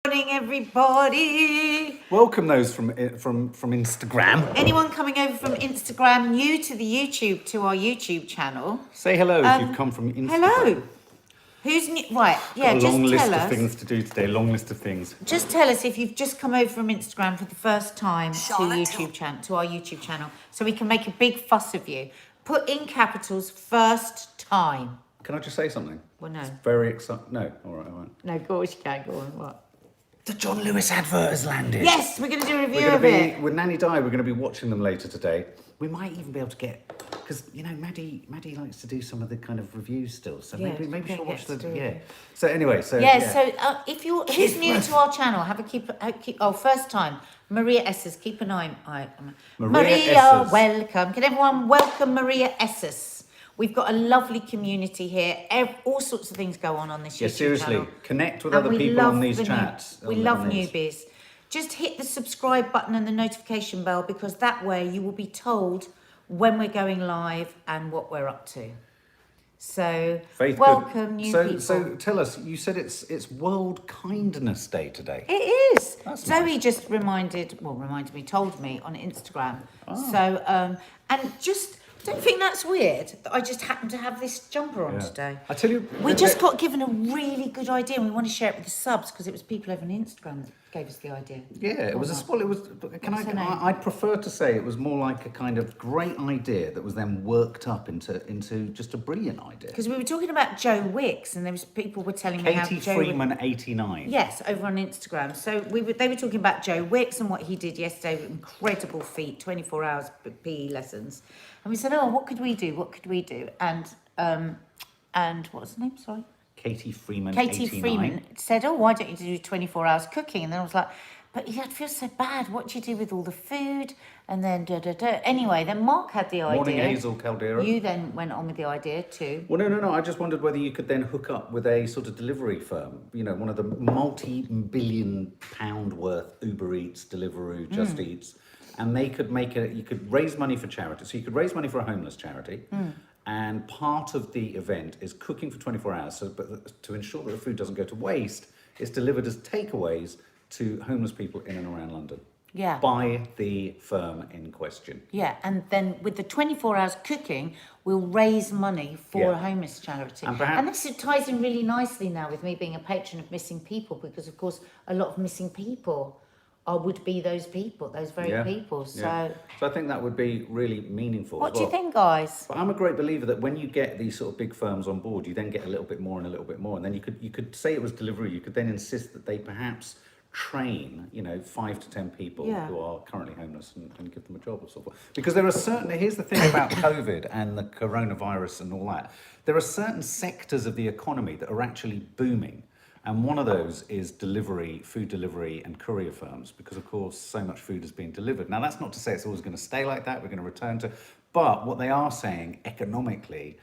Morning, everybody. Welcome those from Instagram. Anyone coming over from Instagram, new to the YouTube, to our YouTube channel? Say hello if you've come from Instagram. Hello. Who's new? Right, yeah, Got a just long list tell of us. things to do today. Long list of things. Just tell us if you've just come over from Instagram for the first time to our YouTube channel, so we can make a big fuss of you. Put in capitals, first time. Can I just say something? Well, no. It's very exciting. No, all right, I won't. No, of course you can't. Go on, what? The John Lewis advert has landed. Yes, we're going to do a review We're of going to it. be with Nanny Di. We're going to be watching them later today. We might even be able to get, because you know Maddie likes to do some of the kind of reviews still. So Yeah, maybe she'll watch the it. So anyway, so if you're who's new to our channel, have a keep. Oh, first time, Maria Esses. Keep an eye. Maria Esses. Welcome. Can everyone welcome Maria Esses? We've got a lovely community here. All sorts of things go on this YouTube seriously, channel. connect with And other we people love on these the chats. We love newbies. Just hit the subscribe button and the notification bell, because that way you will be told when we're going live and what we're up to. So welcome new people. So tell us, you said it's World Kindness Day today. It is. That's Zoe nice. just told me on Instagram. So, and just, don't think that's weird that I just happen to have this jumper on today. I tell you, We just got given a really good idea, and we want to share it with the subs, because it was people over on Instagram that gave us the idea. Yeah, it was it was. I'd prefer to say it was more like a kind of great idea that was then worked up into just a brilliant idea. Because we were talking about Joe Wicks, and there was people were telling me how Katie Joe Freeman 89. Yes, over on Instagram. So they were talking about Joe Wicks and what he did yesterday. Incredible feat, 24 hours PE lessons. And we said, oh, what could we do? What could we do? And what was the name? Sorry. Katie Freeman. Katie 89. Freeman said, oh, why don't you do 24 hours cooking? And then I was like, but I'd feel so bad. What do you do with all the food? And then Anyway, then Mark had the idea. Morning, Hazel Caldera. You then went on with the idea too. Well, no. I just wondered whether you could then hook up with a sort of delivery firm. You know, one of the multi-billion pound worth Uber Eats, Deliveroo, Just Eats. And they could you could raise money for charity. So you could raise money for a homeless charity. And part of the event is cooking for 24 hours. But to ensure that the food doesn't go to waste, it's delivered as takeaways to homeless people in and around London. Yeah. By the firm in question. Yeah, and then with the 24 hours cooking, we'll raise money for a homeless charity. And this ties in really nicely now with me being a patron of missing people, because, of course, a lot of missing people would be those people, those very people. So I think that would be really meaningful. What do you think, guys? But I'm a great believer that when you get these sort of big firms on board, you then get a little bit more and a little bit more. And then you could say it was delivery. You could then insist that they perhaps train, 5 to 10 people who are currently homeless and give them a job or so forth. Because there are here's the thing about COVID and the coronavirus and all that. There are certain sectors of the economy that are actually booming. And one of those is food delivery and courier firms, because of course so much food is being delivered. Now that's not to say it's always going to stay like that, we're going to return to, but what they are saying economically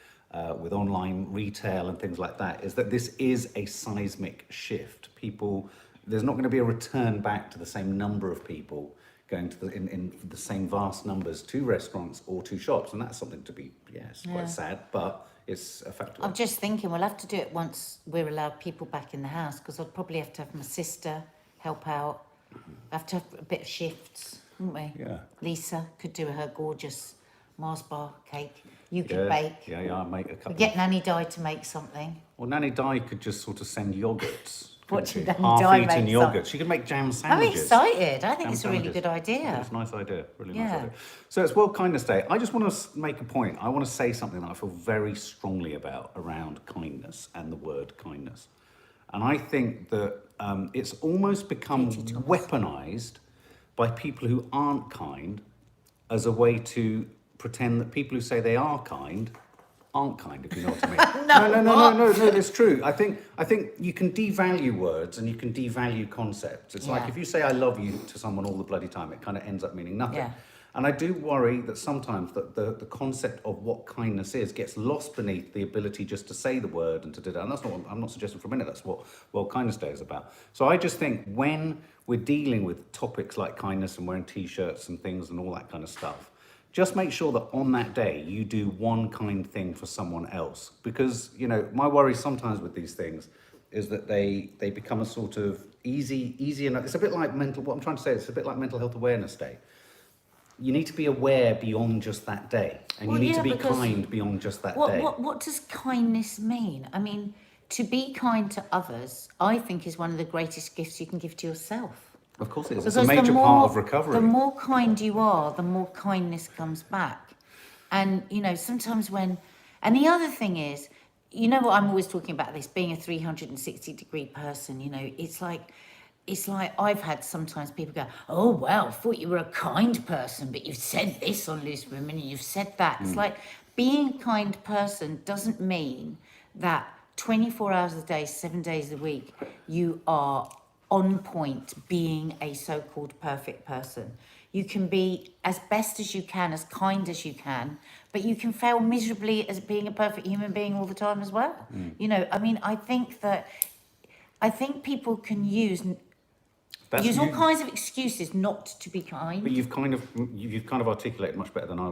with online retail and things like that is that this is a seismic shift. There's not going to be a return back to the same number of people going to in the same vast numbers to restaurants or to shops, and that's something to be quite sad, but it's a fact. I'm just thinking we'll have to do it once we're allowed people back in the house, because I'd probably have to have my sister help out. Have to have a bit of shifts, wouldn't we? Yeah. Lisa could do her gorgeous Mars bar cake. You could bake. Yeah, I make a couple. Get Nanny Di to make something. Well, Nanny Di could just sort of send yogurts. Watching Nanny Di half-eaten make yogurt. She could make jam I'm sandwiches. excited. I think it's a really good idea. Yeah, it's a nice idea. Really nice idea. So it's World Kindness Day. I just want to make a point. I want to say something that I feel very strongly about around kindness and the word kindness. And I think that it's almost become weaponized by people who aren't kind as a way to pretend that people who say they are kind aren't kind, if you know what I mean. No, it's true. I think you can devalue words and you can devalue concepts. It's like if you say I love you to someone all the bloody time, it kind of ends up meaning nothing. Yeah. And I do worry that sometimes the concept of what kindness is gets lost beneath the ability just to say the word and to do that. And that's not what I'm not suggesting for a minute. That's what World Kindness Day is about. So I just think when we're dealing with topics like kindness and wearing T-shirts and things and all that kind of stuff, just make sure that on that day you do one kind thing for someone else. Because, my worry sometimes with these things is that they become a sort of easy enough. It's a bit like what I'm trying to say, it's a bit like Mental Health Awareness Day. You need to be aware beyond just that day, and you need to be kind beyond just that day. What does kindness mean? I mean, to be kind to others, I think, is one of the greatest gifts you can give to yourself. Of course it is. It's a major part of recovery. The more kind you are, the more kindness comes back. And, you know, sometimes and the other thing is, you know what I'm always talking about this, being a 360-degree person, you know, it's like I've had sometimes people go, oh, well, I thought you were a kind person, but you've said this on Loose Women and you've said that. It's like being a kind person doesn't mean that 24 hours a day, 7 days a week, you are on point being a so-called perfect person. You can be as best as you can, as kind as you can, but you can fail miserably as being a perfect human being all the time as well. You know, I mean, I think people can use all kinds of excuses not to be kind. But you've kind of articulated much better than what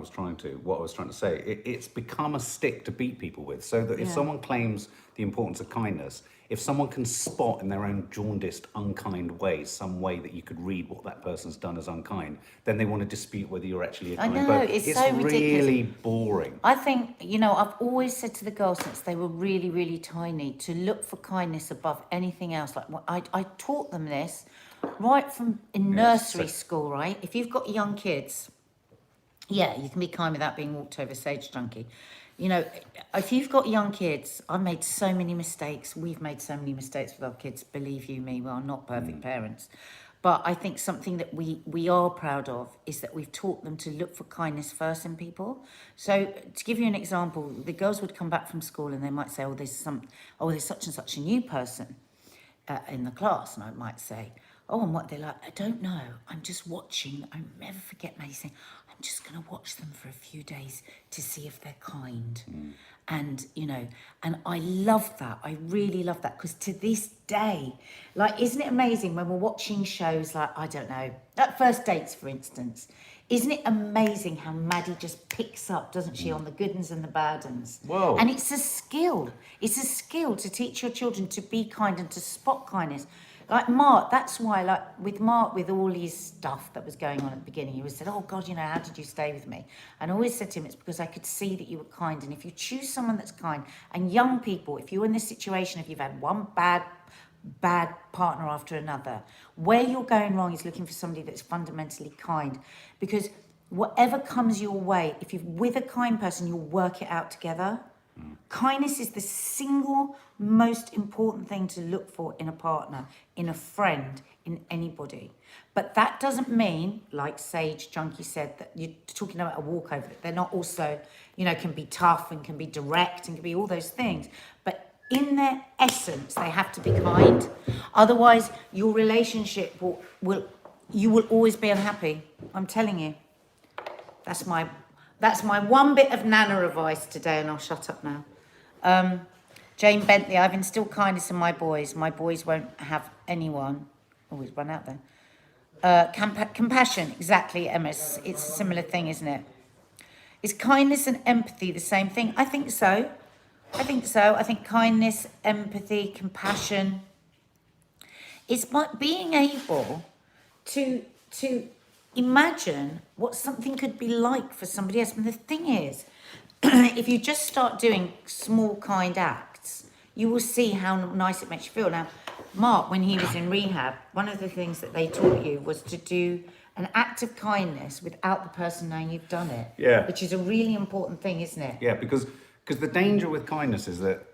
I was trying to say. It's become a stick to beat people with, so that if someone claims the importance of kindness, if someone can spot in their own jaundiced, unkind way, some way that you could read what that person's done as unkind, then they want to dispute whether you're actually a kind. I know, it's so ridiculous. Really boring. I think, you know, I've always said to the girls since they were really, really tiny to look for kindness above anything else. Like I taught them this right from in nursery school, right? If you've got young kids, you can be kind without being walked over sage junkie. You know, if you've got young kids, I've made so many mistakes. We've made so many mistakes with our kids. Believe you me, we are not perfect parents. But I think something that we are proud of is that we've taught them to look for kindness first in people. So to give you an example, the girls would come back from school and they might say, there's such and such a new person in the class. And I might say, and what they're like, I don't know. I'm just watching. I'll never forget Maddie saying, I'm just going to watch them for a few days to see if they're kind. And, you know, and I love that. I really love that, because to this day, like, isn't it amazing when we're watching shows like, I don't know, like First Dates, for instance, isn't it amazing how Maddie just picks up, doesn't she, on the good uns and the bad uns? Whoa. And it's a skill. It's a skill to teach your children to be kind and to spot kindness. Like Mark, that's why, like with Mark, with all his stuff that was going on at the beginning, he always said, oh God, you know, how did you stay with me? And I always said to him, it's because I could see that you were kind. And if you choose someone that's kind, and young people, if you're in this situation, if you've had one bad partner after another, where you're going wrong is looking for somebody that's fundamentally kind. Because whatever comes your way, if you're with a kind person, you'll work it out together. Kindness is the single most important thing to look for in a partner, in a friend, in anybody. But that doesn't mean, like Sage Junkie said, that you're talking about a walkover, that they're not also, you know, can be tough and can be direct and can be all those things. But in their essence, they have to be kind. Otherwise, your relationship you will always be unhappy. I'm telling you. That's my one bit of Nana advice today, and I'll shut up now. Jane Bentley, I've instilled kindness in my boys. My boys won't have anyone. Oh, he's run out there. Compassion, exactly, Emma. It's a similar thing, isn't it? Is kindness and empathy the same thing? I think so. I think kindness, empathy, compassion. It's being able to imagine what something could be like for somebody else. And the thing is, if you just start doing small, kind acts, you will see how nice it makes you feel. Now, Mark, when he was in rehab, one of the things that they taught you was to do an act of kindness without the person knowing you've done it. Yeah. Which is a really important thing, isn't it? Yeah, because the danger with kindness is that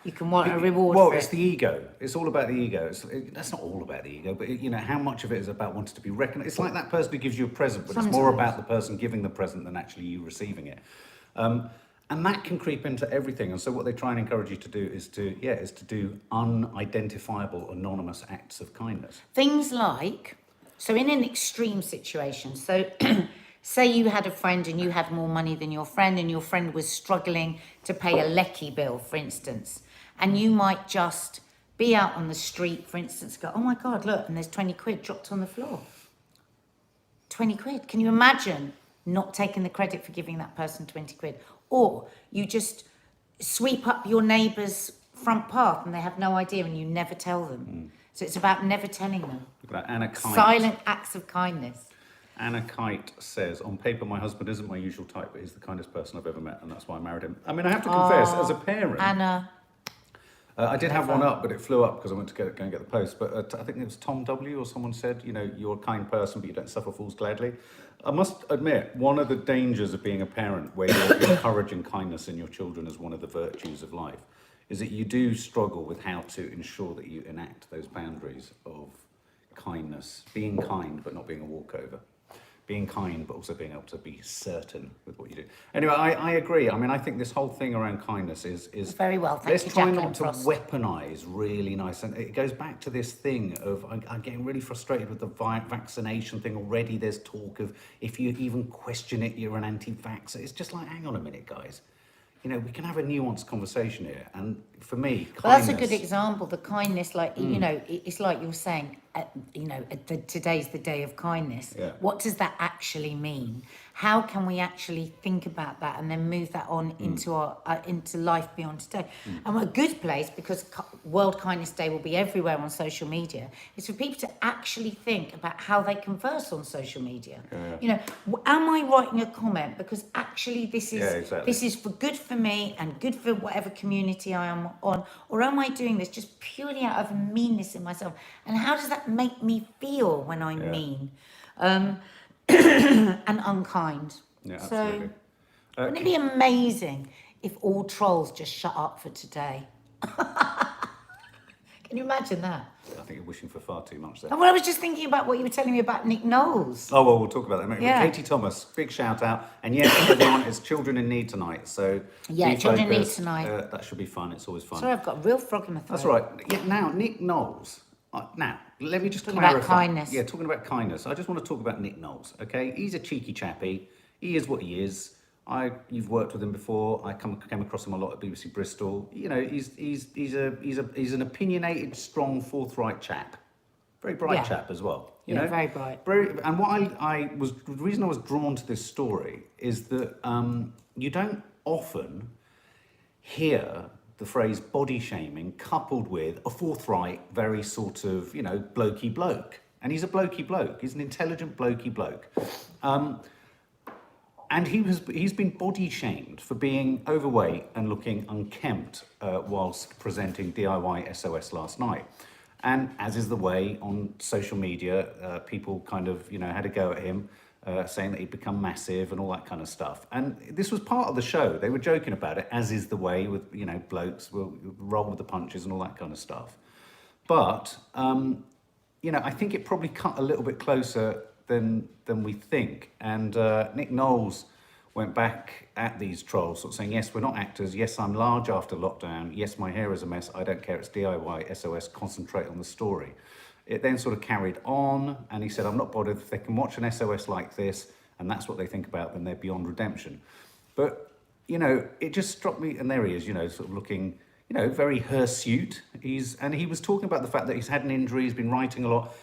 you can want a reward for it. Well, it's the ego. It's all about the ego. That's not all about the ego, but you know, how much of it is about wanting to be recognised. It's like that person who gives you a present, but Sometimes. It's more about the person giving the present than actually you receiving it. And that can creep into everything. And so what they try and encourage you to do is to do unidentifiable, anonymous acts of kindness. Things like, so in an extreme situation, so say you had a friend and you had more money than your friend, and your friend was struggling to pay a lecky bill, for instance, and you might just be out on the street, for instance, go, oh my God, look, and there's 20 quid dropped on the floor. 20 quid. Can you imagine not taking the credit for giving that person 20 quid? Or you just sweep up your neighbour's front path and they have no idea and you never tell them. So it's about never telling them. Anna Kite. Silent acts of kindness. Anna Kite says, on paper, my husband isn't my usual type, but he's the kindest person I've ever met, and that's why I married him. I mean, I have to confess, as a parent... Anna... I did have one up, but it flew up because I went to go and get the post. But I think it was Tom W. or someone said, you know, you're a kind person, but you don't suffer fools gladly. I must admit, one of the dangers of being a parent where you're encouraging kindness in your children as one of the virtues of life is that you do struggle with how to ensure that you enact those boundaries of kindness, being kind but not being a walkover. Being kind, but also being able to be certain with what you do. Anyway, I agree. I mean, I think this whole thing around kindness is very well. Thank let's you, try Jacqueline not to Frost. weaponize really nice. And it goes back to this thing of I'm getting really frustrated with the vaccination thing already. There's talk of if you even question it, you're an anti-vaxxer. It's just like, hang on a minute, guys. You know, we can have a nuanced conversation here. And for me, kindness... Well, that's a good example. The kindness, like, you know, it's like you're saying, you know, today's the day of kindness. Yeah. What does that actually mean? How can we actually think about that and then move that on into our into life beyond today? And we're a good place because World Kindness Day will be everywhere on social media. It's for people to actually think about how they converse on social media. Yeah. You know, am I writing a comment because actually this is this is for good for me and good for whatever community I am on, or am I doing this just purely out of meanness in myself? And how does that make me feel when I'm mean? And unkind. Yeah, so, absolutely. Wouldn't it be amazing if all trolls just shut up for today? Can you imagine that? I think you're wishing for far too much there. And well, I was just thinking about what you were telling me about Nick Knowles. Oh, well, we'll talk about that in a minute. Yeah. Katie Thomas, big shout out. And yes, everyone, it's Children in Need tonight. So Yeah, be Children in Need focused. tonight. That should be fun. It's always fun. Sorry, I've got a real frog in my throat. That's all right. Yeah, now, Nick Knowles. Now, let me just Talking clarify. about kindness. Yeah, talking about kindness. I just want to talk about Nick Knowles, okay? He's a cheeky chappy. He is what he is. You've worked with him before. I came across him a lot at BBC Bristol. You know, he's an opinionated, strong, forthright chap. Very bright chap as well. You know? Very bright. And what the reason I was drawn to this story is that you don't often hear the phrase body shaming coupled with a forthright, very sort of, you know, blokey bloke. And he's a blokey bloke. He's an intelligent blokey bloke. And he's been body shamed for being overweight and looking unkempt whilst presenting DIY SOS last night. And as is the way on social media, people kind of, you know, had a go at him, saying that he'd become massive and all that kind of stuff. And this was part of the show. They were joking about it, as is the way with, you know, blokes will roll with the punches and all that kind of stuff. But, you know, I think it probably cut a little bit closer than we think. And Nick Knowles went back at these trolls, sort of saying, yes, we're not actors. Yes, I'm large after lockdown. Yes, my hair is a mess. I don't care. It's DIY, SOS. Concentrate on the story. It then sort of carried on, and he said, I'm not bothered. If they can watch an SOS like this, and that's what they think about, then they're beyond redemption. But, you know, it just struck me, and there he is, you know, sort of looking, you know, very hirsute. And he was talking about the fact that he's had an injury, he's been writing a lot.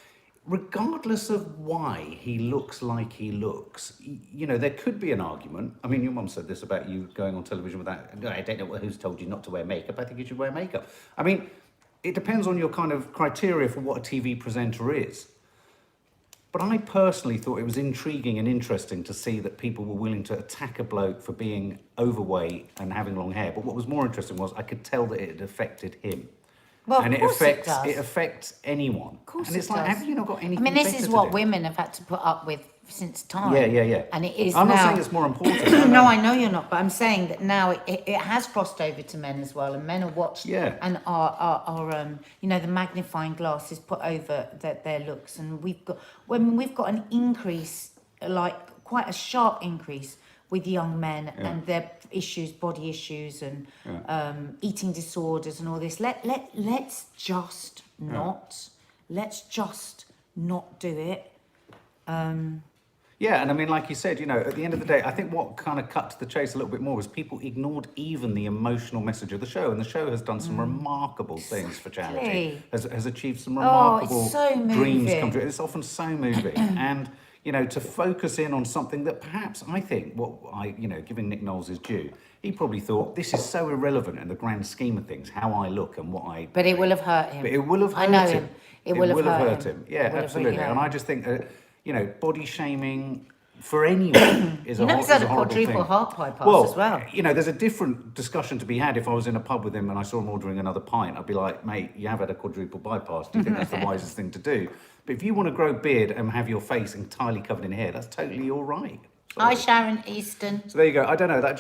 Regardless of why he looks like he looks, you know, there could be an argument. I mean, your mum said this about you going on television without, I don't know who's told you not to wear makeup. I think you should wear makeup. I mean, it depends on your kind of criteria for what a TV presenter is. But I personally thought it was intriguing and interesting to see that people were willing to attack a bloke for being overweight and having long hair. But what was more interesting was I could tell that it had affected him. Well, and of course it affects anyone. Of course and it's it like, does. have you not got anything I mean, this better is to what do? women have had to put up with since time. Yeah. And it is I'm now... not saying it's more important. No, I know you're not, but I'm saying that now it has crossed over to men as well, and men are watched and are you know, the magnifying glass is put over their looks, and we've got an increase, like quite a sharp increase with young men and their issues, body issues, and eating disorders and all this. Let's just not do it. Yeah, and I mean, like you said, you know, at the end of the day, I think what kind of cut to the chase a little bit more was people ignored even the emotional message of the show, and the show has done some remarkable things for charity, has achieved some remarkable it's so dreams moving. come true. It's often so moving, and to focus in on something that perhaps giving Nick Knowles his due, he probably thought, this is so irrelevant in the grand scheme of things, how I look and what I... But it will have hurt him. But it will have hurt him. I know him. It will have hurt him. Yeah, absolutely. And I just think, body shaming for anyone is a horrible thing. He's had a quadruple heart bypass as well. There's a different discussion to be had. If I was in a pub with him and I saw him ordering another pint, I'd be like, mate, you have had a quadruple bypass. Do you think that's the wisest thing to do? But if you want to grow beard and have your face entirely covered in hair, that's totally all right. Hi, Sharon Easton. So there you go. I don't know.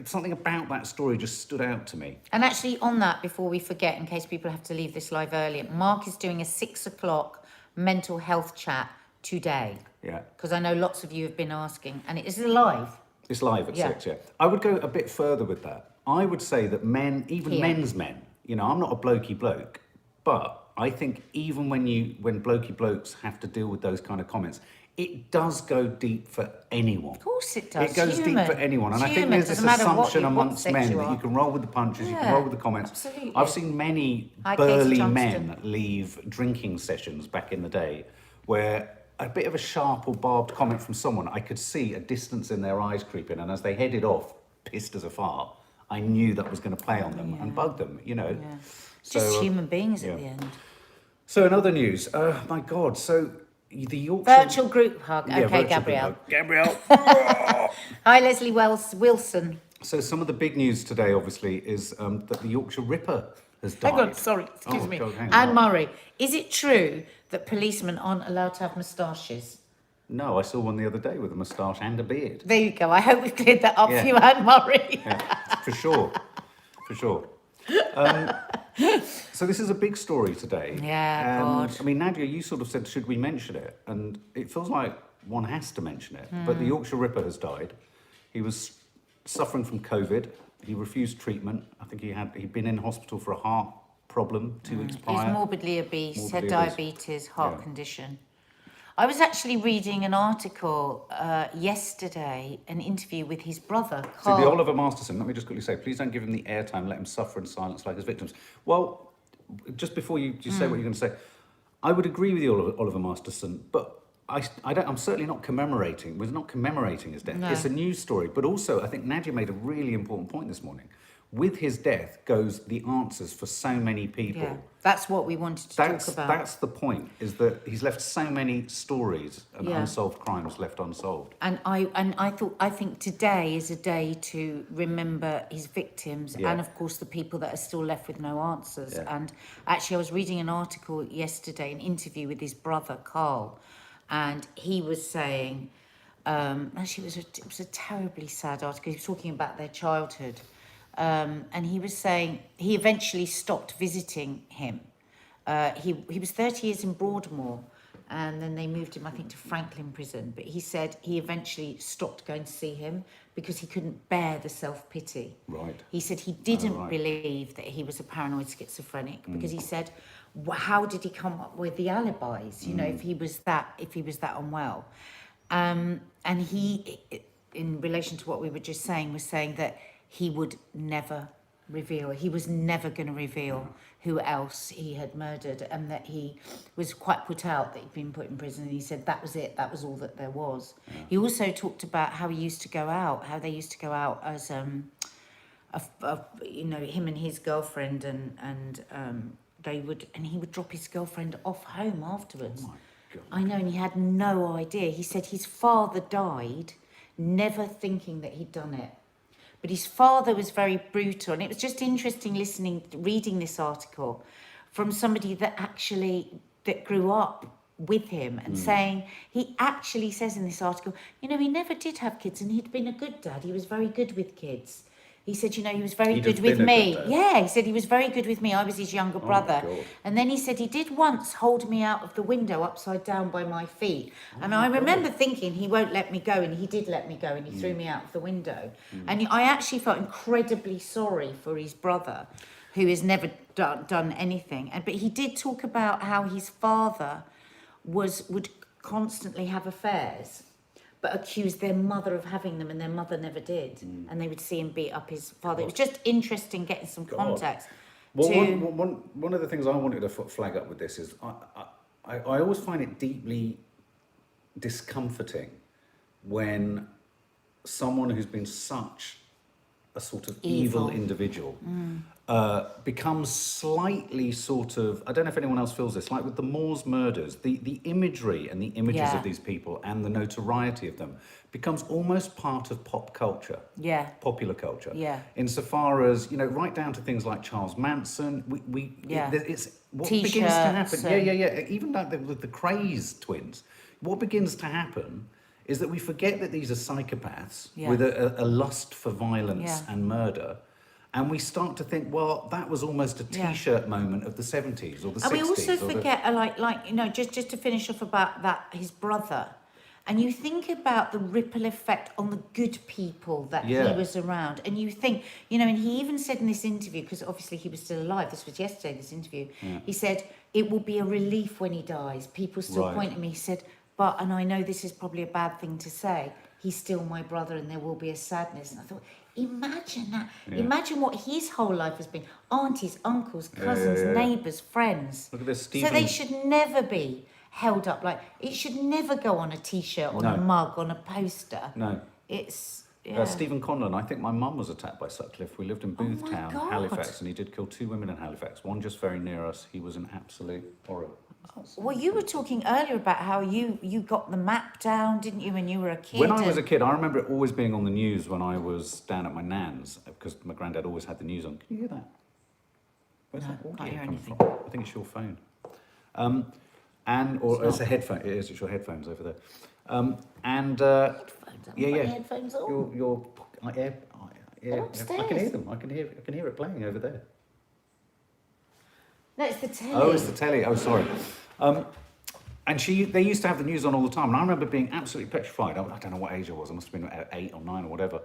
Something about that story just stood out to me. And actually, on that, before we forget, in case people have to leave this live earlier, Mark is doing a 6 o'clock mental health chat today. Yeah. Because I know lots of you have been asking, and it is live. It's live at 6, yeah. I would go a bit further with that. I would say that men, even men's men, I'm not a blokey bloke, but I think even when blokey blokes have to deal with those kind of comments, it does go deep for anyone. Of course it does. It goes deep for anyone. And I think there's this assumption amongst men that you can roll with the punches, you can roll with the comments. Absolutely. I've seen many burly men leave drinking sessions back in the day where a bit of a sharp or barbed comment from someone, I could see a distance in their eyes creeping, and as they headed off, pissed as a fart, I knew that was going to play on them and bug them, Yeah. So, just human beings at the end. So in other news, my God, so the Yorkshire... Virtual group hug. Okay, Gabrielle. Gabrielle. Hi, Leslie Wilson. So some of the big news today, obviously, is that the Yorkshire Ripper has died. Hang on, sorry, excuse me. God, Anne Murray, is it true that policemen aren't allowed to have moustaches? No, I saw one the other day with a moustache and a beard. There you go. I hope we've cleared that up for you, Anne Murray. For sure. So this is a big story today. Yeah, God. I mean, Nadia, you sort of said, should we mention it? And it feels like one has to mention it. But the Yorkshire Ripper has died. He was suffering from COVID. He refused treatment. I think he'd been in hospital for a heart problem 2 weeks prior. He's morbidly obese, had diabetes, heart condition. I was actually reading an article yesterday, an interview with his brother, Carl. So the Oliver Masterson, let me just quickly say, please don't give him the airtime, let him suffer in silence like his victims. Well, just before you say what you're going to say, I would agree with you, Oliver Masterson, but I'm certainly not commemorating. We're not commemorating his death. No. It's a news story, but also I think Nadia made a really important point this morning. With his death goes the answers for so many people. Yeah, that's what we wanted to talk about. That's the point, is that he's left so many stories and unsolved crimes left unsolved. And I think today is a day to remember his victims and of course the people that are still left with no answers. Yeah. And actually I was reading an article yesterday, an interview with his brother Carl, and he was saying, actually it was a terribly sad article. He was talking about their childhood. And he was saying he eventually stopped visiting him. He was 30 years in Broadmoor, and then they moved him, I think, to Franklin Prison. But he said he eventually stopped going to see him because he couldn't bear the self-pity. Right. He said he didn't believe that he was a paranoid schizophrenic because he said, how did he come up with the alibis? If he was that unwell. And he, in relation to what we were just saying, was saying that he would never reveal. He was never going to reveal who else he had murdered, and that he was quite put out that he'd been put in prison. And he said that was it. That was all that there was. Yeah. He also talked about how he used to go out, how they used to go out as him and his girlfriend, and he would drop his girlfriend off home afterwards. Oh my God. I know, and he had no idea. He said his father died, never thinking that he'd done it. But his father was very brutal. And it was just interesting reading this article from somebody that grew up with him and saying, he actually says in this article, he never did have kids and he'd been a good dad. He was very good with kids. He said, he was very good with me. Yeah, he said he was very good with me. I was his younger brother. And then he said he did once hold me out of the window upside down by my feet. And I remember thinking he won't let me go, and he did let me go, and he threw me out of the window. And I actually felt incredibly sorry for his brother, who has never done anything. But he did talk about how his father would constantly have affairs, but accused their mother of having them, and their mother never did. And they would see him beat up his father. It was just interesting getting some context. Well, one of the things I wanted to flag up with this is I always find it deeply discomforting when someone who's been such a sort of evil individual becomes slightly sort of, I don't know if anyone else feels this, like with the Moors murders, the imagery and the images of these people and the notoriety of them becomes almost part of pop culture, popular culture. Insofar as, you know, right down to things like Charles Manson, it's what begins to happen. Even like with the Craze twins, what begins to happen is that we forget that these are psychopaths with a lust for violence and murder. And we start to think, well, that was almost a T-shirt moment of the 70s or the 60s. And we also forget, like you know, just to finish off about that, his brother. And you think about the ripple effect on the good people that he was around. And you think, you know, and he even said in this interview, because obviously he was still alive, this was yesterday, this interview, he said, it will be a relief when he dies. People still point at me, he said, but, and I know this is probably a bad thing to say, he's still my brother and there will be a sadness. And I thought, imagine that. Imagine what his whole life has been. Aunties, uncles, cousins, neighbours, friends. Look at this, So they should never be held up. Like, it should never go on a T-shirt, on a mug, on a poster. No. It's... Stephen Conlon, I think my mum was attacked by Sutcliffe. We lived in Boothtown, Halifax, and he did kill 2 women in Halifax. One just very near us. He was an absolute horror. Well, you were talking earlier about how you got the map down, didn't you, when you were a kid? When I was a kid, I remember it always being on the news when I was down at my nan's, because my granddad always had the news on. Can you hear that? Where's that audio coming from? I think it's your phone. It's a headphone. It is. It's your headphones over there. Headphones on. Your I can hear them. I can hear it playing over there. No, it's the telly. Oh, it's the telly. Oh, sorry. And they used to have the news on all the time, and I remember being absolutely petrified. I don't know what age I was. I must have been 8 or 9 or whatever.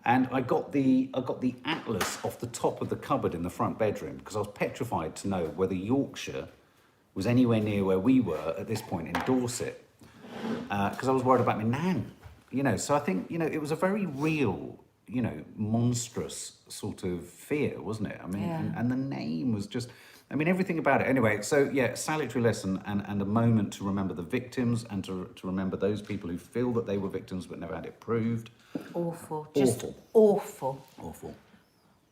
And I got the atlas off the top of the cupboard in the front bedroom because I was petrified to know whether Yorkshire was anywhere near where we were at this point in Dorset, because I was worried about my nan. You know, so I think, you know, it was a very real, you know, monstrous sort of fear, wasn't it? I mean, and the name was just, I mean, everything about it. Anyway, so salutary lesson and a moment to remember the victims and to remember those people who feel that they were victims but never had it proved. Awful. Just awful. Awful.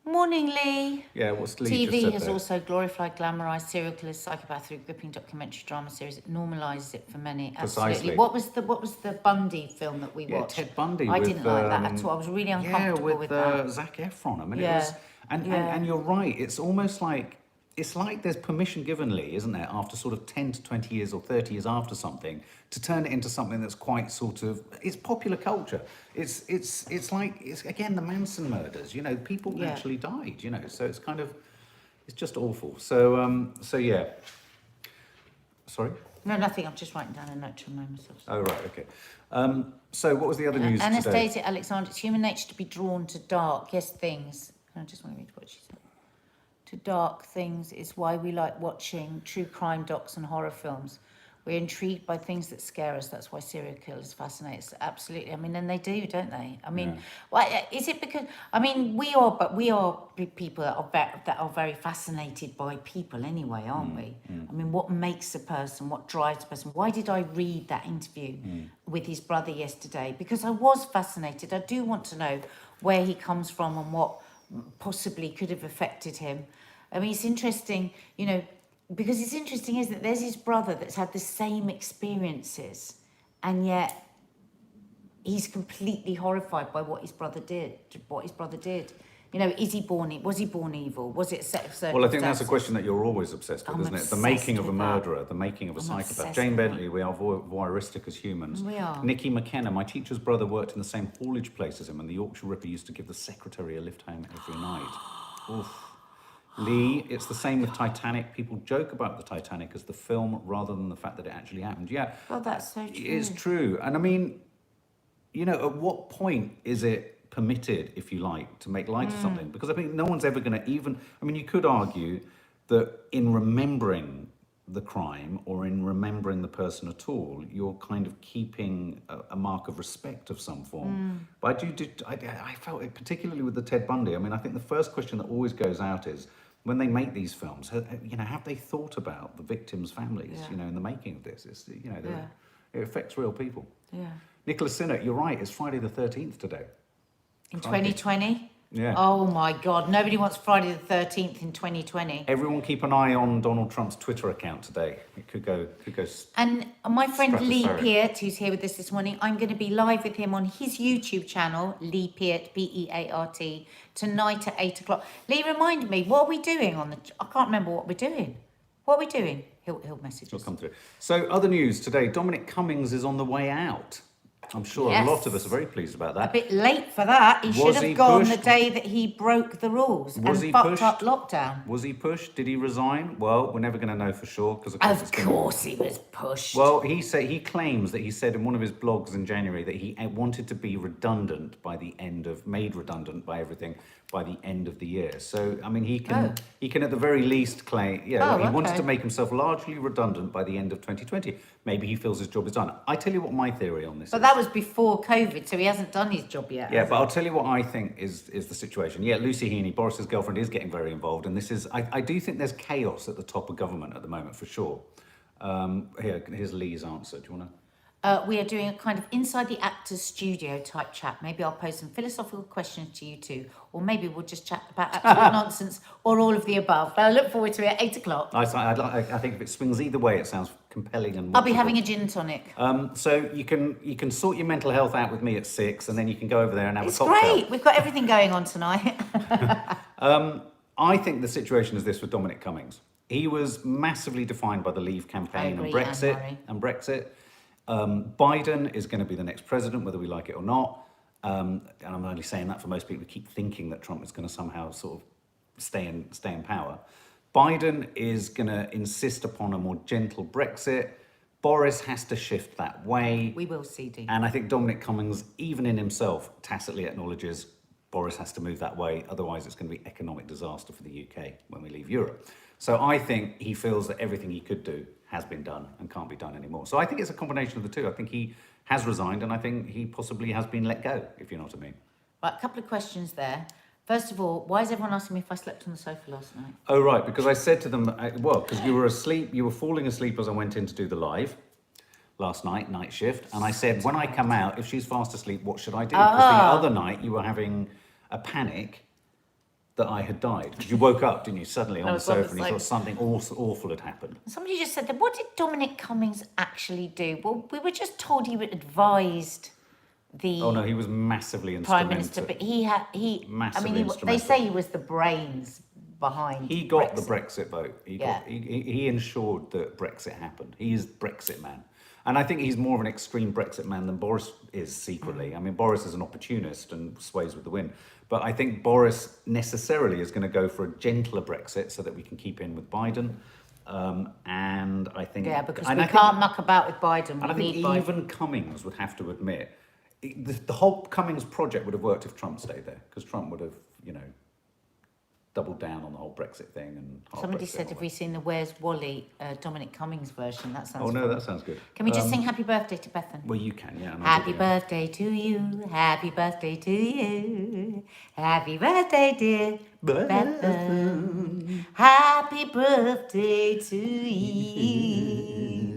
Morning, Lee. Yeah, what's Lee TV just said has there? Also glorified, glamorised serial killers, psychopath through gripping documentary drama series. It normalises it for many. Absolutely. Precisely. What was the Bundy film that we watched? Ted Bundy. I didn't like that at all. I was really uncomfortable with that. Zac Efron. I mean, it was, and you're right. It's almost like, it's like there's permission given, Lee, isn't there, after sort of 10 to 20 years or 30 years after something, to turn it into something that's quite sort of, it's popular culture. It's again, the Manson murders, you know, people actually died, you know, so it's kind of, it's just awful. So yeah. Sorry? No, nothing. I'm just writing down a note to remind myself. Oh, right, okay. So what was the other news Anastasia today? Alexander, it's human nature to be drawn to dark, things. I just want to read what she said. To dark things is why we like watching true crime docs and horror films. We're intrigued by things that scare us. That's why serial killers fascinate us. Absolutely. I mean, and they do, don't they? I mean, why is it because? I mean, we are people that are very fascinated by people anyway, aren't we? I mean, what makes a person? What drives a person? Why did I read that interview with his brother yesterday? Because I was fascinated. I do want to know where he comes from and what possibly could have affected him. I mean, it's interesting, you know, because it's interesting, isn't it? There's his brother that's had the same experiences, and yet he's completely horrified by what his brother did. You know, was he born evil? Was it a set of circumstances? Well, I think that's a question that you're always obsessed with, isn't it? The making of a murderer, the making of a psychopath. Jane Bentley, we are voyeuristic as humans. We are. Nicky McKenna, my teacher's brother worked in the same haulage place as him, and the Yorkshire Ripper used to give the secretary a lift home every night. Oof. Lee, it's the same with Titanic. People joke about the Titanic as the film rather than the fact that it actually happened. Yeah. Well, that's so true. It's true. And I mean, you know, at what point is it permitted, if you like, to make light of something? Because I think no one's ever going to even... I mean, you could argue that in remembering the crime or in remembering the person at all, you're kind of keeping a mark of respect of some form. But I felt it, particularly with the Ted Bundy. I mean, I think the first question that always goes out is, when they make these films, you know, have they thought about the victims' families, you know, in the making of this? It's, you know, It affects real people. Yeah. Nicholas Sinnott, you're right. It's Friday the 13th today. In 2020? Yeah. Oh my God, nobody wants Friday the 13th in 2020. Everyone keep an eye on Donald Trump's Twitter account today. It could go. And my friend Lee stratospheric. Peart, who's here with us this morning, I'm going to be live with him on his YouTube channel, Lee Peart, Beart, tonight at 8 o'clock. Lee, remind me, what are we doing on the... I can't remember what we're doing. What are we doing? He'll message It'll us. come through. So, other news today. Dominic Cummings is on the way out. I'm sure a lot of us are very pleased about that. A bit late for that. He should have gone the day that he broke the rules and fucked up lockdown. Was he pushed? Did he resign? Well, we're never going to know for sure because of course he was pushed. Well, he claims that he said in one of his blogs in January that he wanted to be redundant by the end of made redundant by everything by the end of the year. So I mean he can at the very least claim he wants to make himself largely redundant by the end of 2020. Maybe he feels his job is done. I tell you what my theory on this is. But that was before COVID, so he hasn't done his job yet. Yeah, but I'll tell you what I think is the situation. Yeah, Lucy Heaney, Boris's girlfriend, is getting very involved, and this is I do think there's chaos at the top of government at the moment for sure. Here's Lee's answer. Do you want to? We are doing a kind of inside the actor's studio type chat. Maybe I'll pose some philosophical questions to you two, or maybe we'll just chat about absolute nonsense or all of the above. But I look forward to it at 8 o'clock. I think if it swings either way, it sounds compelling and. I'll be having a gin and tonic. So you can sort your mental health out with me at 6, and then you can go over there and have a cocktail. It's great. We've got everything going on tonight. I think the situation is this with Dominic Cummings. He was massively defined by the Leave campaign and Brexit. Biden is going to be the next president, whether we like it or not. And I'm only saying that for most people who keep thinking that Trump is going to somehow sort of stay in power. Biden is going to insist upon a more gentle Brexit. Boris has to shift that way. We will see, Dean. And I think Dominic Cummings, even in himself, tacitly acknowledges Boris has to move that way. Otherwise, it's going to be economic disaster for the UK when we leave Europe. So I think he feels that everything he could do has been done and can't be done anymore. So I think it's a combination of the two. I think he has resigned, and I think he possibly has been let go, if you know what I mean. Right, a couple of questions there. First of all, why is everyone asking me if I slept on the sofa last night? Oh, right, because I said to them, because you were asleep, you were falling asleep as I went in to do the live last night, night shift, and I said, when I come out, if she's fast asleep, what should I do? Because the other night you were having a panic that I had died. Because you woke up, didn't you, suddenly on the sofa, and you thought something awful had happened. Somebody just said that. What did Dominic Cummings actually do? Well, we were just told he advised the... Oh no, he was massively Prime instrumental. Minister, but they say he was the brains behind He got Brexit. the Brexit vote. He ensured that Brexit happened. He is Brexit man. And I think he's more of an extreme Brexit man than Boris is secretly. I mean, Boris is an opportunist and sways with the wind. But I think Boris necessarily is going to go for a gentler Brexit so that we can keep in with Biden. And I think... Yeah, because we can't muck about with Biden. And I think even Cummings would have to admit, the whole Cummings project would have worked if Trump stayed there. Because Trump would have, doubled down on the whole Brexit thing. And somebody said, have we seen the Where's Wally Dominic Cummings version? That sounds fun. That sounds good. Can we just sing Happy Birthday to Bethan? Well, you can, yeah. Happy birthday to you, happy birthday to you, happy birthday, dear Bethan. Happy birthday to you.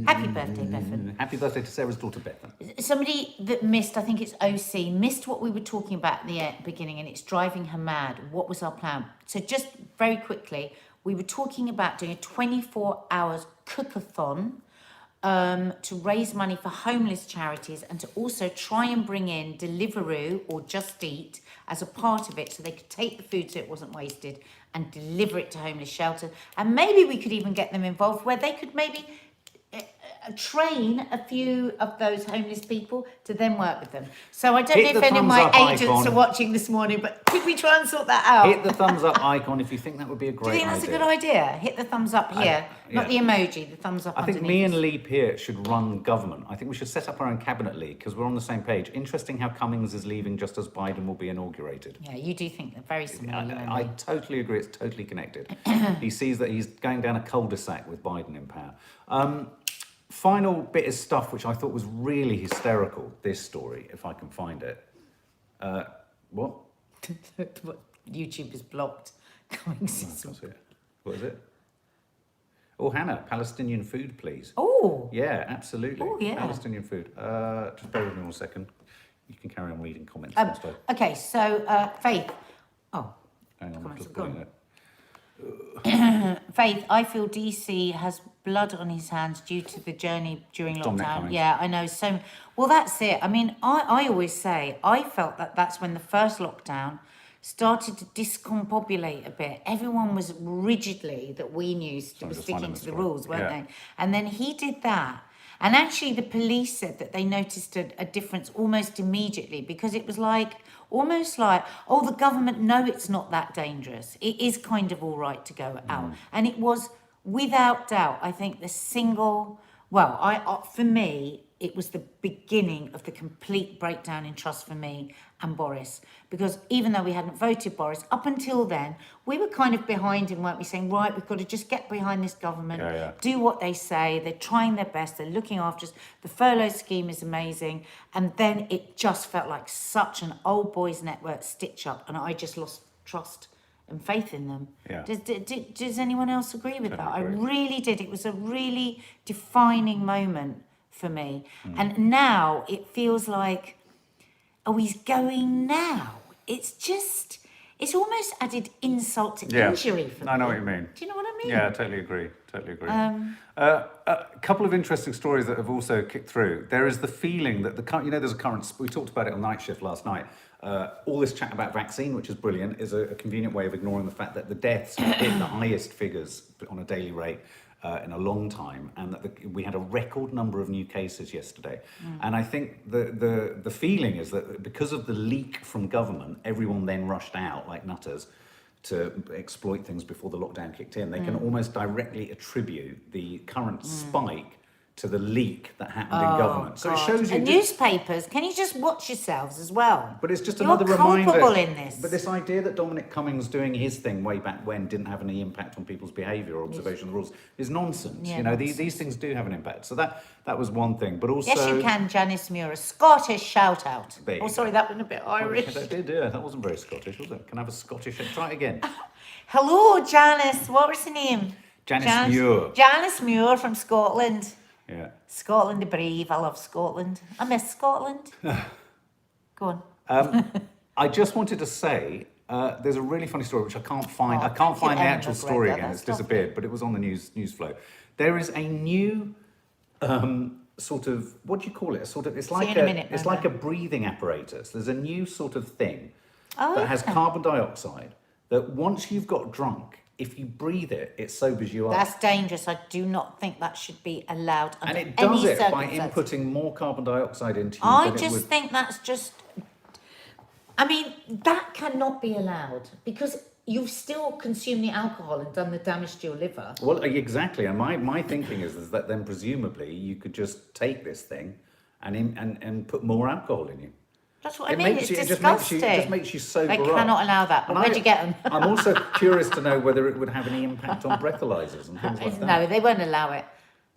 Happy birthday, Bethan. Happy birthday to Sarah's daughter, Bethan. Somebody that missed, I think it's OC, missed what we were talking about at the beginning, and it's driving her mad. What was our plan? So just very quickly, we were talking about doing a 24 hours cookathon to raise money for homeless charities and to also try and bring in Deliveroo or Just Eat as a part of it so they could take the food so it wasn't wasted and deliver it to homeless shelters. And maybe we could even get them involved where they could maybe train a few of those homeless people to then work with them. So I don't know if any of my agents are watching this morning, but could we try and sort that out? Hit the thumbs up icon if you think that would be a great idea. Do you think that's a good idea? Hit the thumbs up here, not the emoji, the thumbs up underneath. I think me and Lee Peart should run government. I think we should set up our own cabinet league because we're on the same page. Interesting how Cummings is leaving just as Biden will be inaugurated. Yeah, you do think they're very similar. I totally agree. It's totally connected. He sees that he's going down a cul-de-sac with Biden in power. Final bit of stuff which I thought was really hysterical, this story, if I can find it. What? YouTube is blocked. Cummings. What is it? Oh, Hannah, Palestinian food, please. Oh. Yeah, absolutely. Oh, yeah. Palestinian food. Just bear with me 1 second. You can carry on reading comments. Okay, so Faith. Oh, hang on, comments just have putting gone. it. Faith, I feel DC has blood on his hands due to the journey during Dominic lockdown. Cummings. Yeah, I know. So, well, that's it. I mean, I always say, I felt that that's when the first lockdown started to discombobulate a bit. Everyone was rigidly, that we knew, was sticking to the rules, weren't they? And then he did that. And actually, the police said that they noticed a difference almost immediately, because it was like, almost like, oh, the government know it's not that dangerous. It is kind of all right to go out. And it was, without doubt, I think for me, it was the beginning of the complete breakdown in trust for me and Boris. Because even though we hadn't voted Boris, up until then, we were kind of behind him, weren't we? Saying, right, we've got to just get behind this government, do what they say. They're trying their best. They're looking after us. The furlough scheme is amazing. And then it just felt like such an old boys network stitch up. And I just lost trust and faith in them. Yeah. Does anyone else agree with that? I really did. It was a really defining moment for me. And now it feels like, oh, he's going now. It's almost added insult to injury for me. I know what you mean. Do you know what I mean? Yeah, I totally agree. A couple of interesting stories that have also kicked through. There is the feeling that there's a current, we talked about it on Night Shift last night. All this chat about vaccine, which is brilliant, is a convenient way of ignoring the fact that the deaths hit the highest figures on a daily rate in a long time, and that we had a record number of new cases yesterday. And I think the feeling is that because of the leak from government, everyone then rushed out like nutters to exploit things before the lockdown kicked in. They can almost directly attribute the current spike to the leak that happened in government. So it shows you... And newspapers, can you just watch yourselves as well? But it's just You're another reminder... culpable in this. But this idea that Dominic Cummings doing his thing way back when didn't have any impact on people's behaviour or observation of the rules is nonsense. Yeah, you know, nonsense. these things do have an impact. So that was one thing. But also... Yes, you can, Janice Muir. A Scottish shout-out. There you Oh, go. sorry, that went a bit Irish. That did, yeah. That wasn't very Scottish, was it? Can I have a Scottish... Try it again. Hello, Janice. What was her name? Janice Muir. Janice Muir from Scotland. Yeah. Scotland the brave. I love Scotland. I miss Scotland. Go on. I just wanted to say, there's a really funny story which I can't find. I can't find the actual story again. It's disappeared, but it was on the news flow. There is a new sort of, what do you call it? It's like a breathing apparatus. There's a new sort of thing that has carbon dioxide that once you've got drunk, if you breathe it, it sobers you up. That's dangerous. I do not think that should be allowed under any And it does it by circumstances. inputting more carbon dioxide into you. I just think that's just... I mean, that cannot be allowed because you've still consumed the alcohol and done the damage to your liver. Well, exactly. And my thinking is that then presumably you could just take this thing and put more alcohol in you. That's what I mean. It's disgusting. It just makes you sober up. They cannot allow that. But where'd you get them? I'm also curious to know whether it would have any impact on breathalyzers and things like that. No, they won't allow it.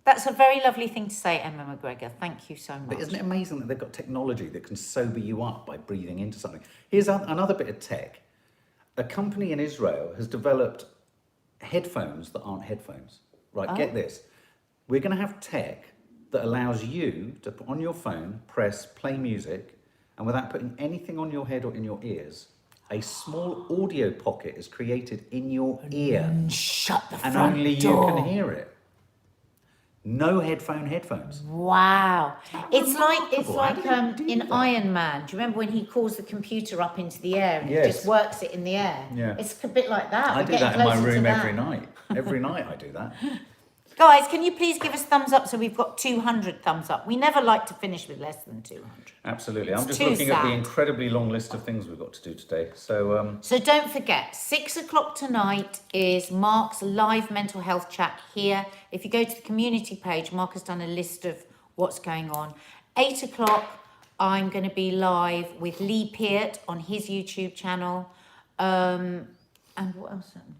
That's a very lovely thing to say, Emma McGregor. Thank you so much. But isn't it amazing that they've got technology that can sober you up by breathing into something? Here's another bit of tech. A company in Israel has developed headphones that aren't headphones. Right, Get this. We're going to have tech that allows you to put on your phone, press play music, and without putting anything on your head or in your ears, a small audio pocket is created in your ear. Shut the front door. And only door. you can hear it. No headphones. Wow. It's like in that? Iron Man. Do you remember when he calls the computer up into the air and he Yes. just works it in the air? Yeah. It's a bit like that. I We're do getting that in my closer to room that. every night. Every night I do that. Guys, can you please give us thumbs up so we've got 200 thumbs up? We never like to finish with less than 200. Absolutely. It's I'm just too looking at the sad. incredibly long list of things we've got to do today. So, So don't forget, 6 o'clock tonight is Mark's live mental health chat here. If you go to the community page, Mark has done a list of what's going on. 8 o'clock, I'm going to be live with Lee Peart on his YouTube channel. And what else happened?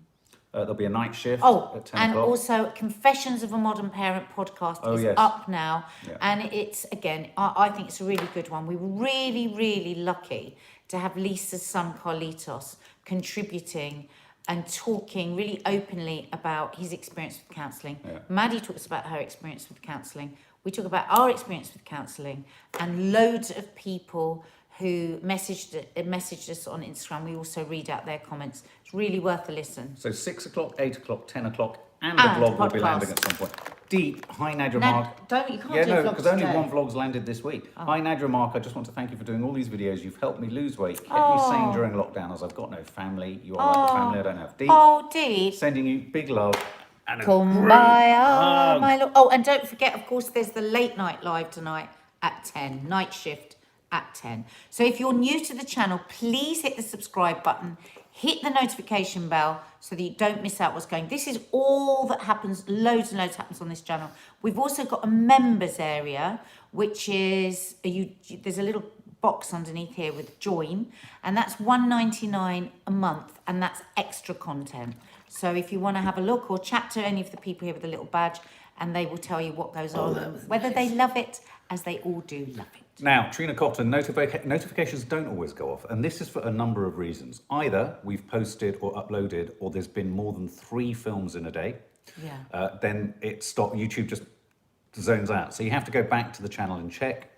there'll be a night shift at 10 and o'clock. also Confessions of a Modern Parent podcast is yes. up now. Yeah. And it's, again, I think it's a really good one. We were really, really lucky to have Lisa's son, Carlitos, contributing and talking really openly about his experience with counselling. Yeah. Maddie talks about her experience with counselling. We talk about our experience with counselling, and loads of people who messaged us on Instagram. We also read out their comments. It's really worth a listen. So 6 o'clock, 8 o'clock, 10 o'clock, and a vlog will be landing at some point. Deep, hi Nadia Mark. You can't do vlogs because only today. one vlog's landed this week. Oh. Hi Nadia Mark, I just want to thank you for doing all these videos. You've helped me lose weight, kept me sane during lockdown as I've got no family. You are like the family I don't have. Deep, Deep. sending you big love. And a Kumbaya, my lord. Oh, and don't forget, of course, there's the late night live tonight at 10, night shift at 10. So if you're new to the channel, please hit the subscribe button, hit the notification bell so that you don't miss out what's going. This is all that happens, loads and loads happens on this channel. We've also got a members area, which is, there's a little box underneath here with join, and that's $1.99 a month, and that's extra content. So if you want to have a look or chat to any of the people here with a little badge, and they will tell you what goes on, whether they love it, as they all do love it. Now, Trina Cotton, notifications don't always go off, and this is for a number of reasons. Either we've posted or uploaded, or there's been more than 3 films in a day. Yeah. Then YouTube just zones out. So you have to go back to the channel and check.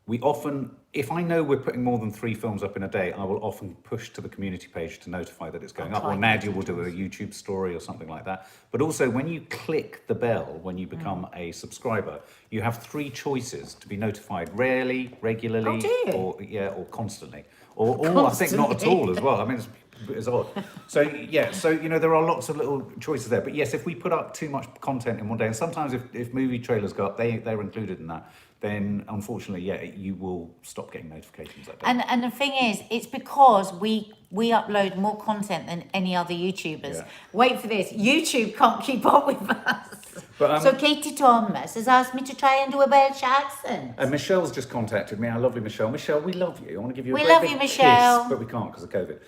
We often, if I know we're putting more than 3 films up in a day, I will often push to the community page to notify that it's going up, or Nadia will do a YouTube story or something like that. But also, when you click the bell, when you become a subscriber, you have 3 choices to be notified: rarely, regularly, or constantly, or I think not at all as well. I mean, it's odd. So there are lots of little choices there. But yes, if we put up too much content in one day, and sometimes if movie trailers go up, they're included in that, then unfortunately, you will stop getting notifications that day. And the thing is, it's because we upload more content than any other YouTubers. Yeah. Wait for this, YouTube can't keep up with us. But, so Katie Thomas has asked me to try and do a Welsh accent. And Michelle's just contacted me, our lovely Michelle. Michelle, we love you. I want to give you a We great love big you, Michelle. kiss, but we can't because of COVID.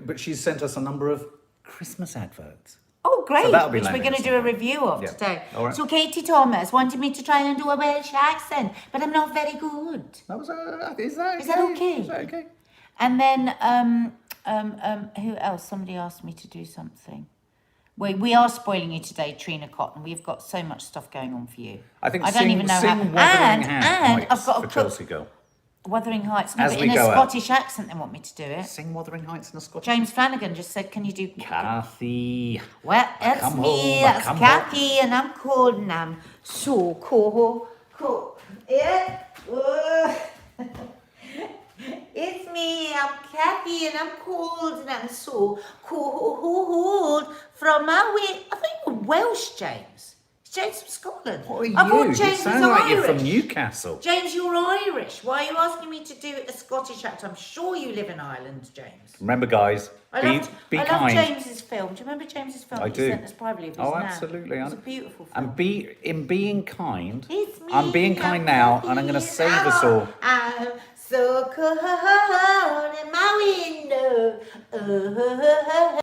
But she's sent us a number of Christmas adverts. Oh, great, So that'll be which we're landing going to do a review of Yeah. today. All right. So Katie Thomas wanted me to try and do a Welsh accent, but I'm not very good. That was is that okay? Is that okay? And then, who else? Somebody asked me to do something. We are spoiling you today, Trina Cotton. We've got so much stuff going on for you. I think I don't even know sing how. Wuthering And I've got for to Chelsea Girl. Wuthering Heights, no, As but we in a go out. Scottish accent. They want me to do it. Sing Wuthering Heights in a Scottish. James Flanagan just said, "Can you do?" Kathy. Well, it's come me, home, that's come Kathy, and I'm cold, and I'm so cold. Yeah. It's me, I'm Kathy, and I'm cold, and I'm so cold from my way. I think you're Welsh, James. It's James from Scotland. What are you? I thought You James sound was like Irish. you're from Newcastle. James, you're Irish. Why are you asking me to do a Scottish accent? I'm sure you live in Ireland, James. Remember, guys, I be love kind. James's film. Do you remember James's film? I He do. sent us privately of his Oh, nan? absolutely. It was a beautiful film. And being kind. It's me, I'm being kind now, and I'm going to save us all. I'm so cold in my window.